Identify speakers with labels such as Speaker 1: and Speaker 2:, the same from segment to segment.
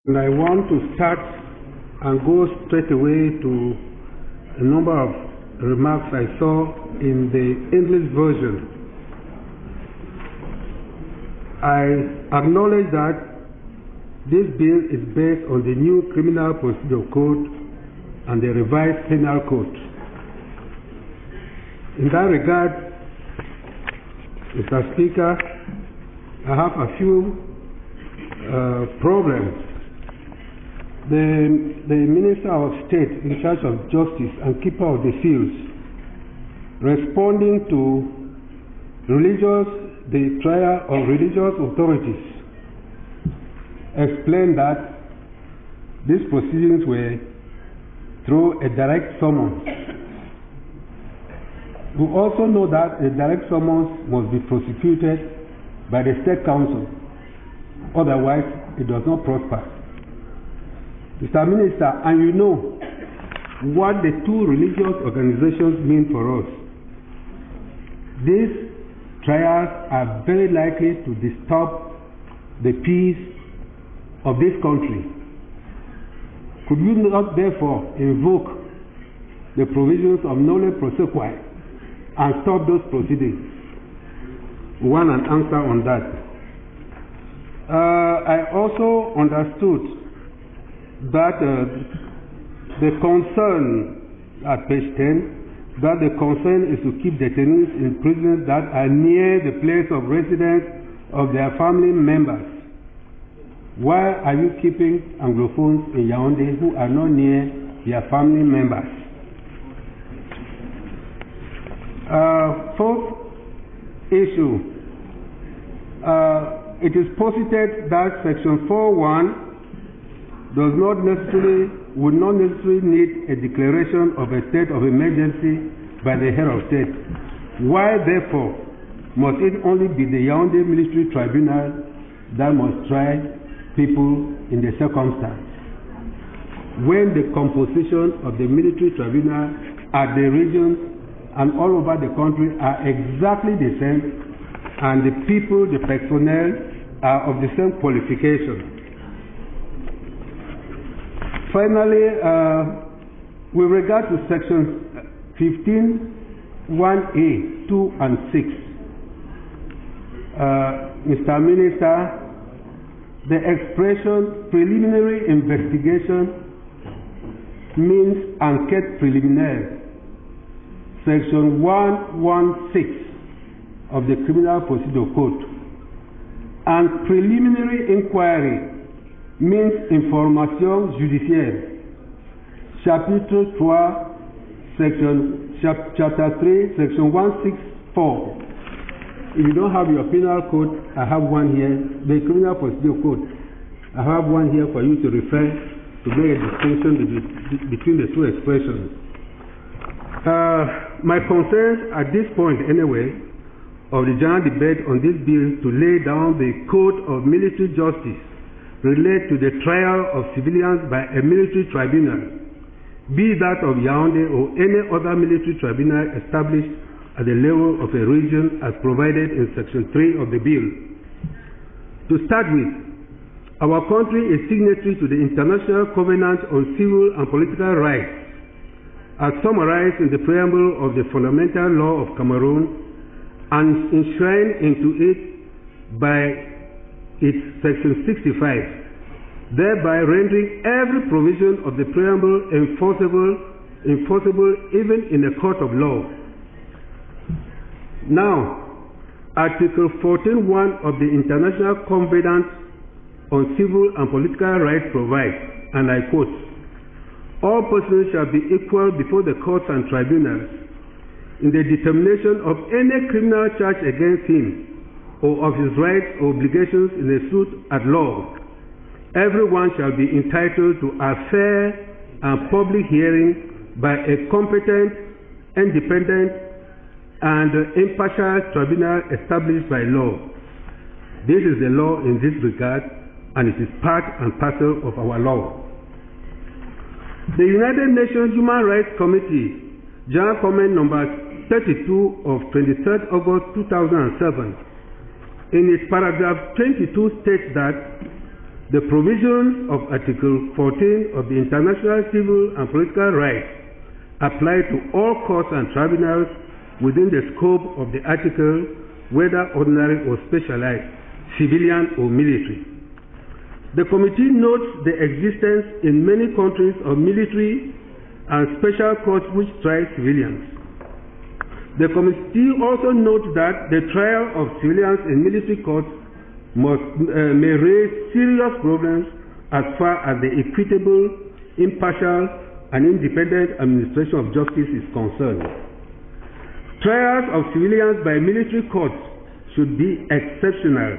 Speaker 1: And I want to start and go straight away to a number of remarks I saw in the English version. I acknowledge that this bill is based on the new Criminal Procedure Code and the revised Penal Code. In that regard, Mr. Speaker, I have a few problems. The Minister of State in charge of Justice and Keeper of the Seals, responding to the trial of religious authorities, explained that these proceedings were through a direct summons. We also know that a direct summons must be prosecuted by the State Council, otherwise it does not prosper. Mr. Minister, and you know what the two religious organizations mean for us. These trials are very likely to disturb the peace of this country. Could we not therefore invoke the provisions of nolle prosequi and stop those proceedings? We want an answer on that. I also understood that the concern at page 10, that the concern is to keep detainees in prisons that are near the place of residence of their family members. Why are you keeping Anglophones in Yaoundé who are not near their family members? Fourth issue, it is posited that Section 4.1 would not necessarily need a declaration of a state of emergency by the head of state. Why, therefore, must it only be the Yaoundé Military Tribunal that must try people in the circumstance, when the composition of the military tribunal at the regions and all over the country are exactly the same, and the people, the personnel, are of the same qualification? Finally, with regard to sections 15(1)(a), 2 and 6, Mr. Minister, the expression preliminary investigation means enquête préliminaire. Section 116 of the Criminal Procedure Code. And preliminary inquiry means information judiciaire. Chapitre 3, chapter 3, section 164. If you don't have your penal code, I have one here, the Criminal Procedure Code. I have one here for you to refer to make a distinction between the two expressions. My concerns at this point, anyway, of the general debate on this bill to lay down the code of military justice relate to the trial of civilians by a military tribunal, be that of Yaoundé or any other military tribunal established at the level of a region as provided in Section 3 of the bill. To start with, our country is signatory to the International Covenant on Civil and Political Rights, as summarized in the preamble of the Fundamental Law of Cameroon and enshrined into it by its Section 65, thereby rendering every provision of the preamble enforceable even in a court of law. Now, Article 14.1 of the International Covenant on Civil and Political Rights provides, and I quote, "All persons shall be equal before the courts and tribunals in the determination of any criminal charge against him or of his rights or obligations in a suit at law. Everyone shall be entitled to a fair and public hearing by a competent, independent, and impartial tribunal established by law." This is the law in this regard, and it is part and parcel of our law. The United Nations Human Rights Committee, General Comment number 32 of 23rd August 2007, in its paragraph 22 states that The provisions of Article 14 of the International Civil and Political Rights apply to all courts and tribunals within the scope of the article, whether ordinary or specialized, civilian or military. The committee notes the existence in many countries of military and special courts which try civilians. The committee also notes that the trial of civilians in military courts may raise serious problems as far as the equitable, impartial, and independent administration of justice is concerned. Trials of civilians by military courts should be exceptional,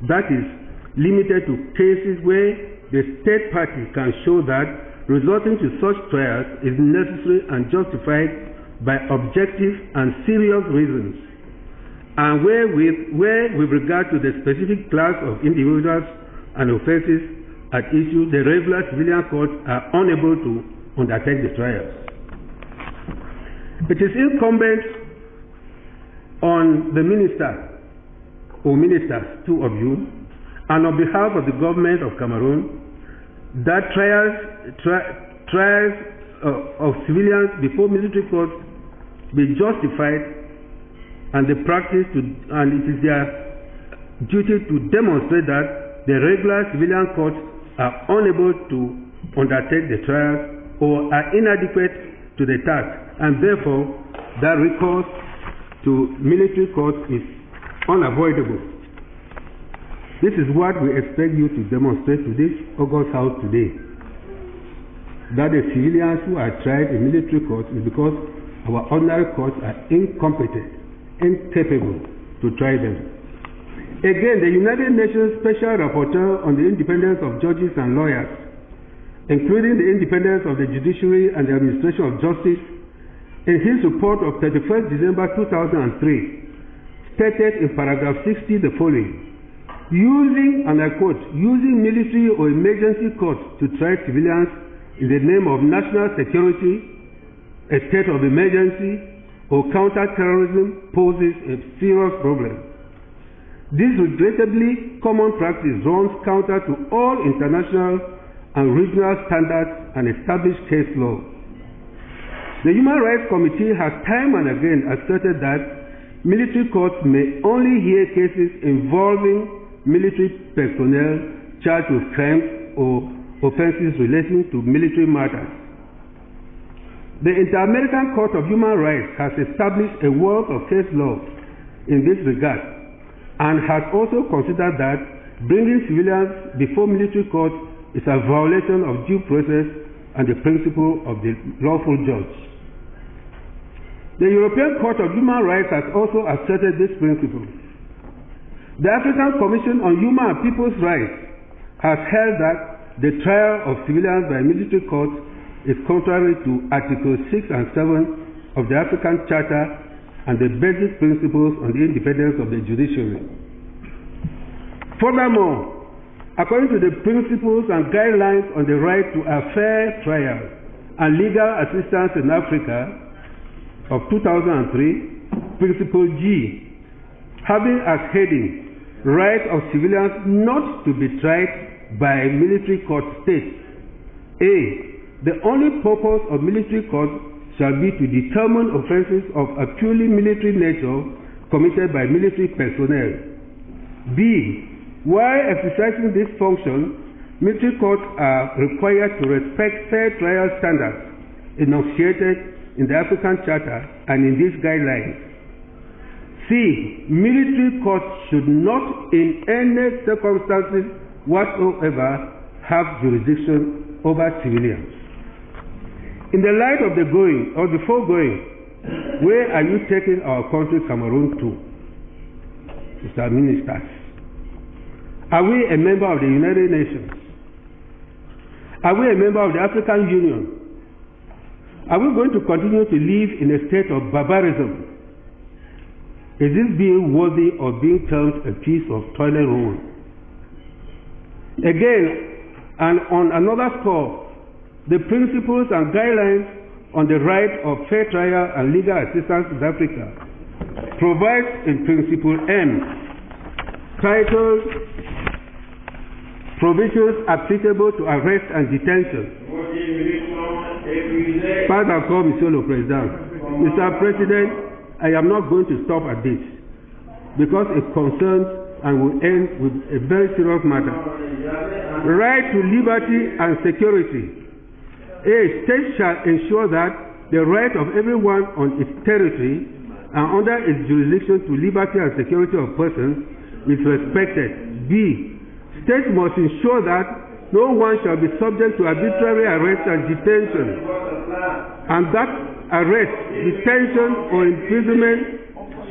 Speaker 1: that is, limited to cases where the state party can show that resorting to such trials is necessary and justified by objective and serious reasons, and where with regard to the specific class of individuals and offenses at issue, the regular civilian courts are unable to undertake the trials. It is incumbent on the minister or ministers, two of you, and on behalf of the government of Cameroon, that trials of civilians before military courts be justified, and it is their duty to demonstrate that the regular civilian courts are unable to undertake the trials or are inadequate to the task, and therefore that recourse to military courts is unavoidable. This is what we expect you to demonstrate to this August House today, that the civilians who are tried in military courts is because our ordinary courts are incompetent, incapable to try them. Again, the United Nations Special Rapporteur on the independence of judges and lawyers, including the independence of the judiciary and the administration of justice, in his report of 31st December 2003, stated in paragraph 60 the following: using, and I quote, using military or emergency courts to try civilians in the name of national security, a state of emergency, or counter-terrorism poses a serious problem. This regrettably common practice runs counter to all international and regional standards and established case law. The Human Rights Committee has time and again asserted that military courts may only hear cases involving military personnel charged with crimes or offenses relating to military matters. The Inter-American Court of Human Rights has established a wealth of case law in this regard and has also considered that bringing civilians before military courts is a violation of due process and the principle of the lawful judge. The European Court of Human Rights has also asserted this principle. The African Commission on Human and People's Rights has held that the trial of civilians by military courts is contrary to Articles 6 and 7 of the African Charter and the basic principles on the independence of the judiciary. Furthermore, according to the principles and guidelines on the right to a fair trial and legal assistance in Africa of 2003, Principle G, having as heading right of civilians not to be tried by military court states: A, the only purpose of military courts shall be to determine offenses of a purely military nature committed by military personnel. B, while exercising this function, military courts are required to respect fair trial standards enunciated in the African Charter and in these guidelines. C, military courts should not in any circumstances whatsoever have jurisdiction over civilians. In the light of the foregoing, where are you taking our country, Cameroon, to, Mr. Ministers? Are we a member of the United Nations? Are we a member of the African Union? Are we going to continue to live in a state of barbarism? Is this being worthy of being termed a piece of toilet roll? Again, and on another score, the principles and guidelines on the right of fair trial and legal assistance in Africa provides in Principle M, titled provisions applicable to arrest and detention. Pas encore, Monsieur le Président. Mr. President, I am not going to stop at this because it concerns and will end with a very serious matter. Right to liberty and security. A state shall ensure that the right of everyone on its territory and under its jurisdiction to liberty and security of persons is respected. B. State must ensure that no one shall be subject to arbitrary arrest and detention, and that arrest, detention, or imprisonment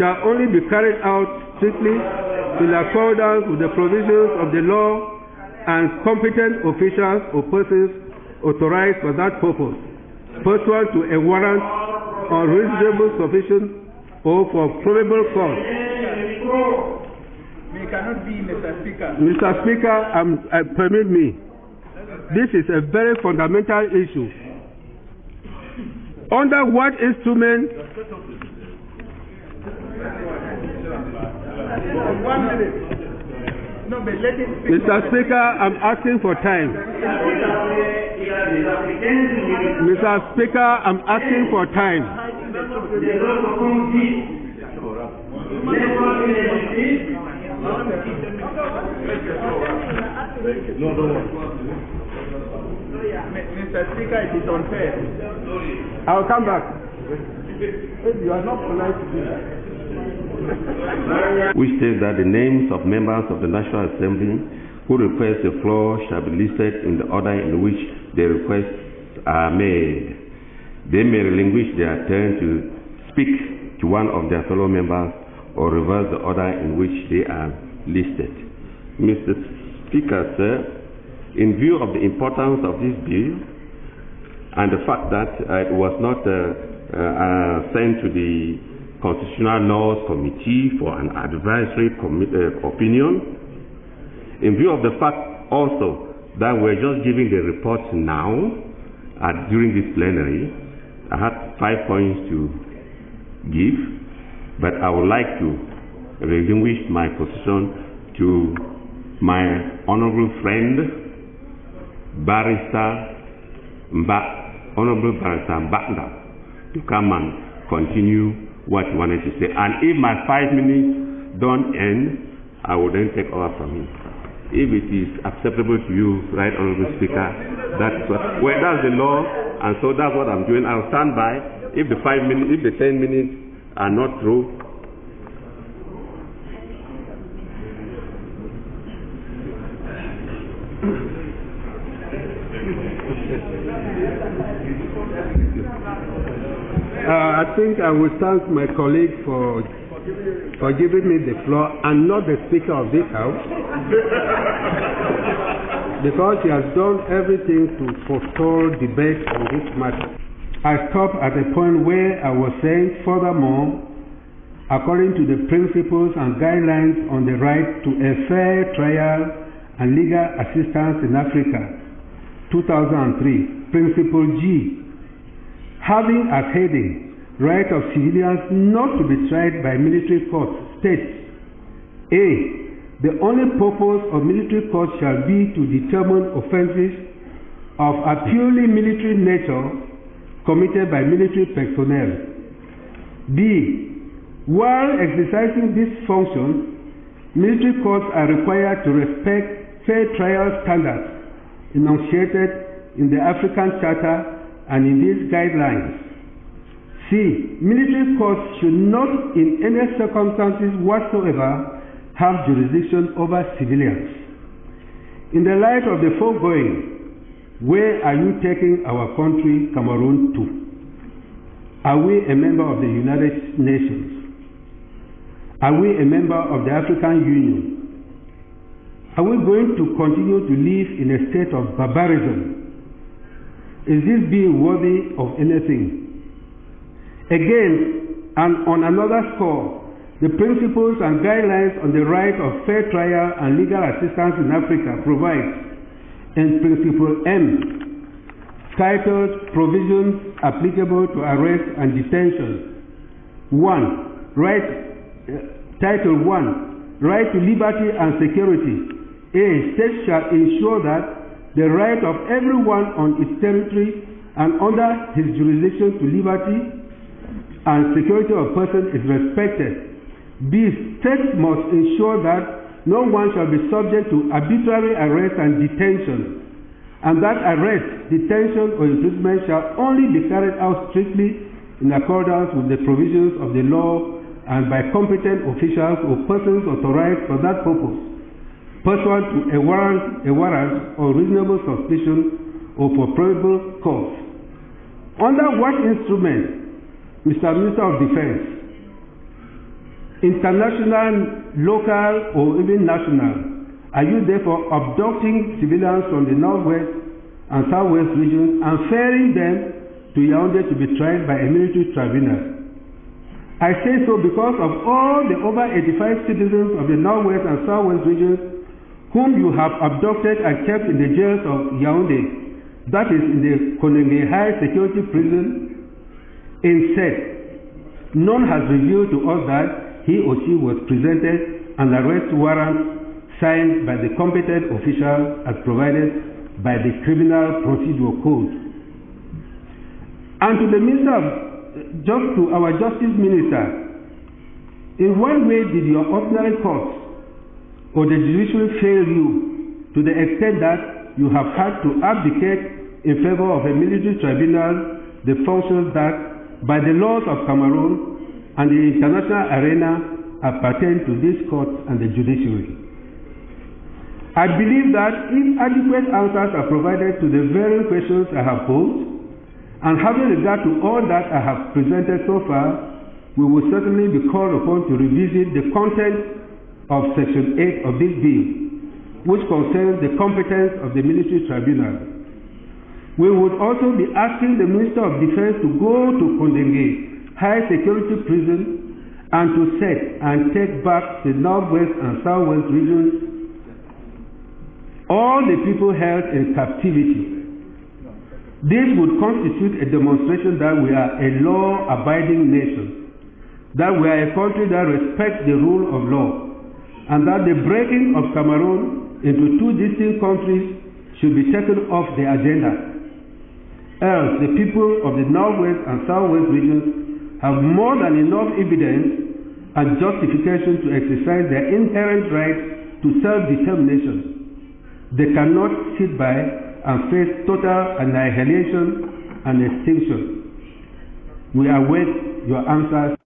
Speaker 1: shall only be carried out strictly in accordance with the provisions of the law and competent officials or persons authorized for that purpose, pursuant to a warrant on reasonable suspicion or for probable cause.
Speaker 2: It cannot be, Mr. Speaker.
Speaker 1: Mr. Speaker, permit me. This is a very fundamental issue. Under what instrument?
Speaker 2: 1 minute. No, but let it speak.
Speaker 1: Mr. Speaker, I'm asking for time. Mr. Speaker, I'm asking for time.
Speaker 2: Mr. Speaker, it is unfair.
Speaker 1: I'll come back. If you are not polite to do that.
Speaker 3: Which states that the names of members of the National Assembly who request the floor shall be listed in the order in which the requests are made. They may relinquish their turn to speak to one of their fellow members or reverse the order in which they are listed. Mr. Speaker, sir, in view of the importance of this bill and the fact that it was not sent to the Constitutional Laws Committee for an advisory opinion, in view of the fact also that we're just giving the report now during this plenary, I had 5 points to give, but I would like to relinquish my position to my honorable friend, Honorable Barrister Mbanda, to come and continue what you wanted to say. And if my 5 minutes don't end, I will then take over from him. If it is acceptable to you, right, Honorable Speaker, that's the law, and so that's what I'm doing. I'll stand by. If the 5 minutes, if the 10 minutes are not through,
Speaker 1: I think I will thank my colleague for giving me the floor and not the Speaker of this House because he has done everything to forestall debate on this matter. I stopped at the point where I was saying, furthermore, according to the principles and guidelines on the right to a fair trial and legal assistance in Africa, 2003, Principle G, having as heading, right of civilians not to be tried by military courts, states, A, the only purpose of military courts shall be to determine offenses of a purely military nature committed by military personnel. B, while exercising this function, military courts are required to respect fair trial standards enunciated in the African Charter and in these guidelines. C, military courts should not in any circumstances whatsoever have jurisdiction over civilians. In the light of the foregoing, where are you taking our country, Cameroon, to? Are we a member of the United Nations? Are we a member of the African Union? Are we going to continue to live in a state of barbarism? Is this being worthy of anything? Again, and on another score, the principles and guidelines on the right of fair trial and legal assistance in Africa provide in Principle M, titled Provisions Applicable to Arrest and Detention. Title 1, Right to Liberty and Security. A. States shall ensure that the right of everyone on its territory and under his jurisdiction to liberty and security of person is respected. B. States must ensure that no one shall be subject to arbitrary arrest and detention, and that arrest, detention, or imprisonment shall only be carried out strictly in accordance with the provisions of the law and by competent officials or persons authorized for that purpose, pursuant to a warrant or reasonable suspicion or for probable cause. Under what instrument, Mr. Minister of Defense, international, local, or even national, are you therefore abducting civilians from the northwest and southwest regions and ferrying them to Yaoundé to be tried by a military tribunal? I say so because of all the over 85 citizens of the northwest and southwest regions whom you have abducted and kept in the jails of Yaoundé, that is in the Konenge High Security Prison. Instead, none has revealed to us that he or she was presented an arrest warrant signed by the competent official as provided by the Criminal Procedure Code. And to the Minister of to our Justice Minister, in what way did your ordinary courts or the judiciary fail you to the extent that you have had to abdicate in favor of a military tribunal the functions that, by the laws of Cameroon and the international arena, appertain to this court and the judiciary? I believe that if adequate answers are provided to the varying questions I have posed, and having regard to all that I have presented so far, we will certainly be called upon to revisit the content of Section 8 of this bill, which concerns the competence of the military tribunal. We would also be asking the Minister of Defense to go to Konenge High Security Prison and to set and take back the northwest and southwest regions all the people held in captivity. This would constitute a demonstration that we are a law-abiding nation, that we are a country that respects the rule of law, and that the breaking of Cameroon into two distinct countries should be taken off the agenda. Else, the people of the northwest and southwest regions have more than enough evidence and justification to exercise their inherent right to self-determination. They cannot sit by and face total annihilation and extinction. We await your answers.